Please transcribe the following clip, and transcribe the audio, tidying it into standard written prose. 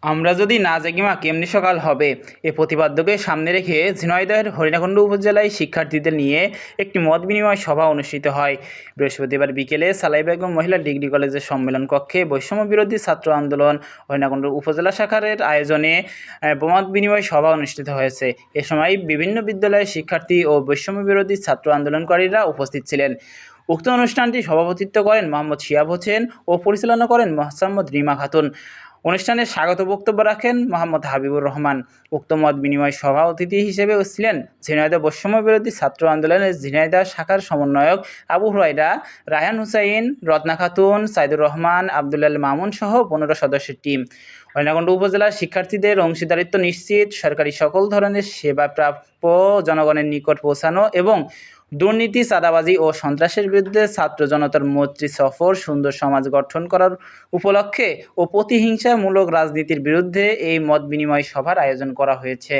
আমরা যদি না জাগি মা কেমনি সকাল হবে এ প্রতিপাদ্যকে সামনে রেখে ঝিনাইদহের হরিণাকুণ্ডু উপজেলায় শিক্ষার্থীদের নিয়ে একটি মত বিনিময় সভা অনুষ্ঠিত হয়। বৃহস্পতিবার বিকেলে সালাই বেগম মহিলা ডিগ্রি কলেজের সম্মেলন কক্ষে বৈষম্য বিরোধী ছাত্র আন্দোলন হরিণাকুণ্ডু উপজেলা শাখার আয়োজনে মত বিনিময় সভা অনুষ্ঠিত হয়েছে। এ সময় বিভিন্ন বিদ্যালয়ের শিক্ষার্থী ও বৈষম্য বিরোধী ছাত্র আন্দোলনকারীরা উপস্থিত ছিলেন। উক্ত অনুষ্ঠানটি সভাপতিত্ব করেন মোহাম্মদ শিহাব হোসেন ও পরিচালনা করেন মোহাম্মদ রিমা খাতুন। অনুষ্ঠানে স্বাগত বক্তব্য রাখেন মোহাম্মদ হাবিবুর রহমান। উক্ত মত বিনিময় সভা অতিথি হিসেবে ছিলেন ঝিনাইদহ বৈষম্য বিরোধী ছাত্র আন্দোলনের ঝিনাইদহ শাখার সমন্বয়ক আবু হুরায়রা, রায়হান হুসাইন, রত্না খাতুন, সাইদুর রহমান, আবদুল্লাল মামুন সহ 15 সদস্যের টিম। হরিণাকুণ্ডু উপজেলার শিক্ষার্থীদের অংশীদারিত্ব নিশ্চিত, সরকারি সকল ধরনের সেবা প্রাপ্য জনগণের নিকট পৌঁছানো এবং দুর্নীতি, চাঁদাবাজি ও সন্ত্রাসের বিরুদ্ধে ছাত্র জনতার মৈত্রী সফর, সুন্দর সমাজ গঠন করার উপলক্ষে ও প্রতিহিংসামূলক রাজনীতির বিরুদ্ধে এই মত বিনিময় সভার আয়োজন করা হয়েছে।